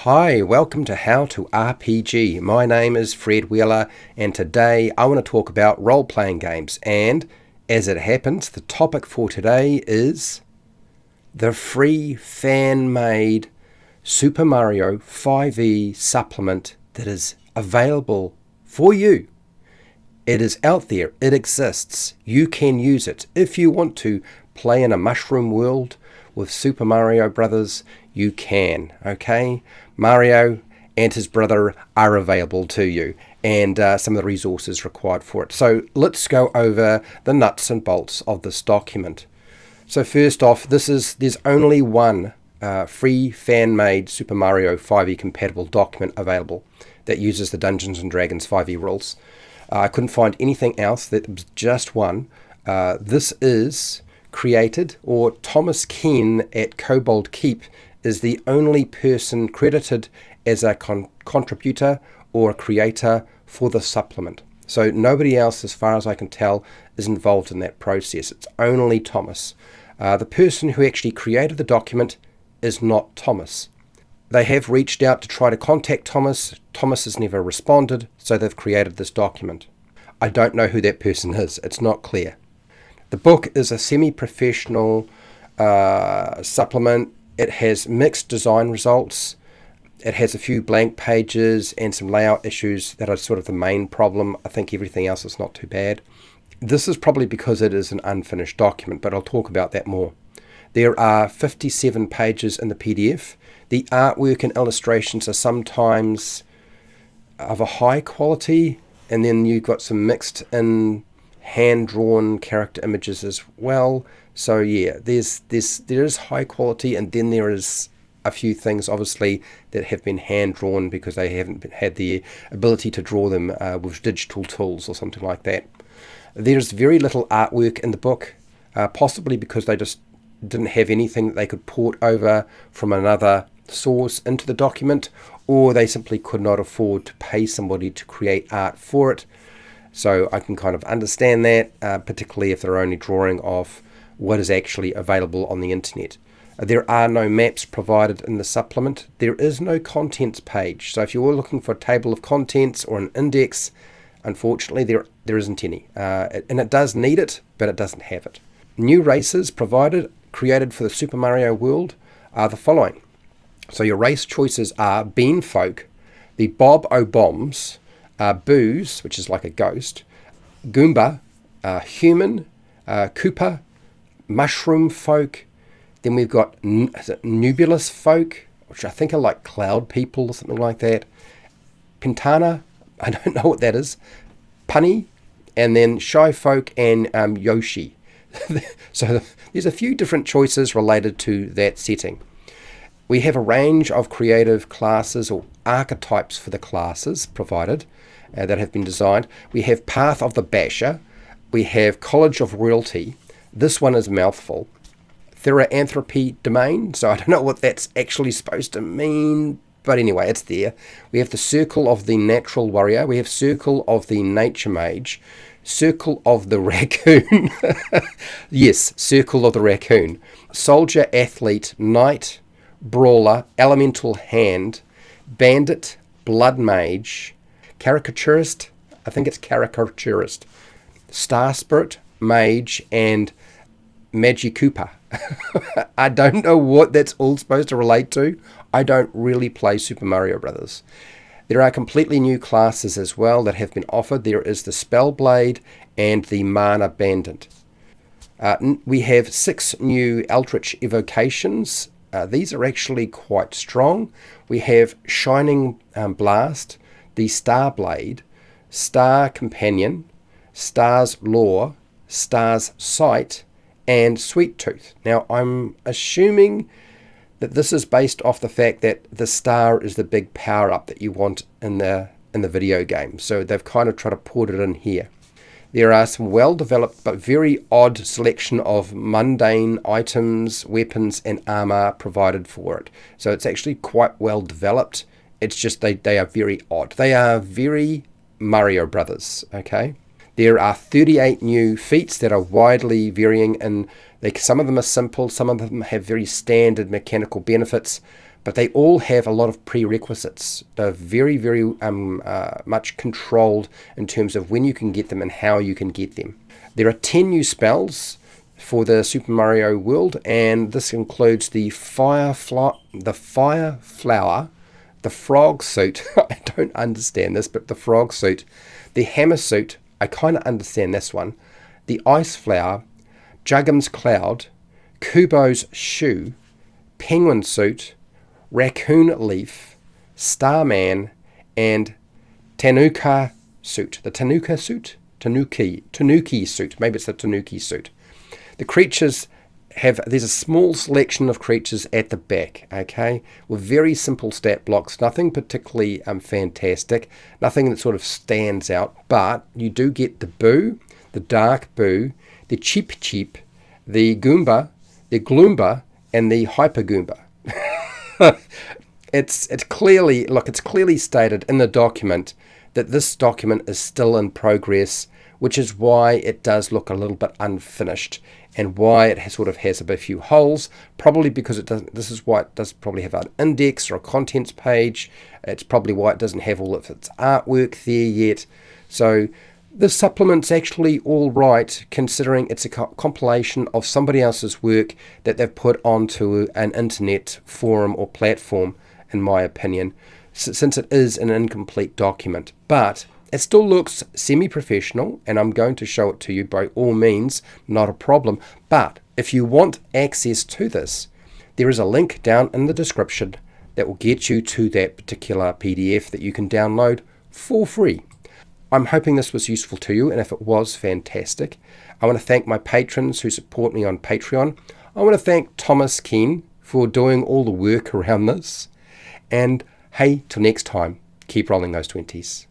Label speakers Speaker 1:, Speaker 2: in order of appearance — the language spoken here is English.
Speaker 1: Hi, welcome to How to RPG. My name is Fred Wheeler, and today I want to talk about role-playing games. And as it happens, the topic for today is the free fan-made Super Mario 5e supplement that is available for you. It is out there. It exists. You can use it. If you want to play in a mushroom world with Super Mario Brothers, you can, okay? Mario and his brother are available to you, and some of the resources required for it. So let's go over the nuts and bolts of this document. So first off, there's only one free fan-made Super Mario 5e compatible document available that uses the Dungeons & Dragons 5e rules. I couldn't find anything else. That was just one. This is created, or Thomas Ken at Kobold Keep is the only person credited as a contributor or a creator for the supplement. So nobody else, as far as I can tell, is involved in that process. It's only Thomas. The person who actually created the document is not Thomas. They have reached out to try to contact Thomas. Thomas has never responded, so they've created this document. I don't know who that person is. It's not clear. The book is a semi-professional supplement. It has mixed design results. It has a few blank pages and some layout issues that are sort of the main problem. I think everything else is not too bad. This is probably because it is an unfinished document, but I'll talk about that more. There are 57 pages in the PDF. The artwork and illustrations are sometimes of a high quality, and then you've got some mixed in hand-drawn character images as well. So yeah, there is high quality, and then there is a few things obviously that have been hand-drawn because they haven't had the ability to draw them with digital tools or something like that. There's very little artwork in the book, possibly because they just didn't have anything that they could port over from another source into the document, or they simply could not afford to pay somebody to create art for it. So I can kind of understand that, particularly if they're only drawing off what is actually available on the internet. There are no maps provided in the supplement. There is no contents page. So if you're looking for a table of contents or an index, unfortunately there isn't any. And it does need it, but it doesn't have it. New races created for the Super Mario world are the following. So your race choices are Bean Folk, the Bob-O-Bombs, Booze, which is like a ghost, Goomba, Human, Koopa, Mushroom Folk. Then we've got Nebulous Folk, which I think are like cloud people or something like that. Pintana, I don't know what that is. Punny, and then Shy Folk and Yoshi. So there's a few different choices related to that setting. We have a range of creative classes or archetypes for the classes provided that have been designed. We have Path of the Basher. We have College of Royalty. This one is a mouthful. Theraanthropy Domain. So I don't know what that's actually supposed to mean, but anyway, it's there. We have the Circle of the Natural Warrior. We have Circle of the Nature Mage. Circle of the Raccoon. Yes, Circle of the Raccoon. Soldier, Athlete, Knight, Brawler, Elemental Hand, Bandit, Blood Mage, Caricaturist, I think it's Caricaturist, Star Spirit, Mage, and Magikoopa. I don't know what that's all supposed to relate to. I don't really play Super Mario Brothers. There are completely new classes as well that have been offered. There is the Spellblade and the Mana Bandit. We have 6 new Eldritch Evocations. These are actually quite strong. We have Shining Blast, the Starblade, Star Companion, Star's Lore, Star's Sight, and Sweet Tooth. Now, I'm assuming that this is based off the fact that the star is the big power-up that you want in the video game. So they've kind of tried to put it in here. There are some well-developed but very odd selection of mundane items, weapons, and armor provided for it. So it's actually quite well developed. It's just they are very odd. They are very Mario Brothers, okay? There are 38 new feats that are widely varying, and some of them are simple, some of them have very standard mechanical benefits, but they all have a lot of prerequisites. They're very, very much controlled in terms of when you can get them and how you can get them. There are 10 new spells for the Super Mario world, and this includes the Fire Flower, the Frog Suit, I don't understand this, but the Frog Suit, the Hammer Suit, I kind of understand this one, the Ice Flower, Juggum's Cloud, Kubo's Shoe, Penguin Suit, Raccoon Leaf, Starman, and Tanuka Suit. The Tanuka Suit? Tanuki Suit. Maybe it's the Tanuki Suit. The creatures there's a small selection of creatures at the back, okay, with very simple stat blocks, nothing particularly fantastic, nothing that sort of stands out, but you do get the Boo, the Dark Boo, the Cheep Cheep, the Goomba, the Gloomba, and the Hyper Goomba. It's clearly stated in the document that this document is still in progress, which is why it does look a little bit unfinished and why it has a few holes, probably because it doesn't. This is why it does probably have an index or a contents page. It's probably why it doesn't have all of its artwork there yet. So the supplement's actually all right, considering it's a compilation of somebody else's work that they've put onto an internet forum or platform, in my opinion, since it is an incomplete document. But it still looks semi-professional, and I'm going to show it to you by all means, not a problem. But if you want access to this, there is a link down in the description that will get you to that particular PDF that you can download for free. I'm hoping this was useful to you, and if it was, fantastic. I want to thank my patrons who support me on Patreon. I want to thank Thomas Keen for doing all the work around this. And hey, till next time, keep rolling those 20s.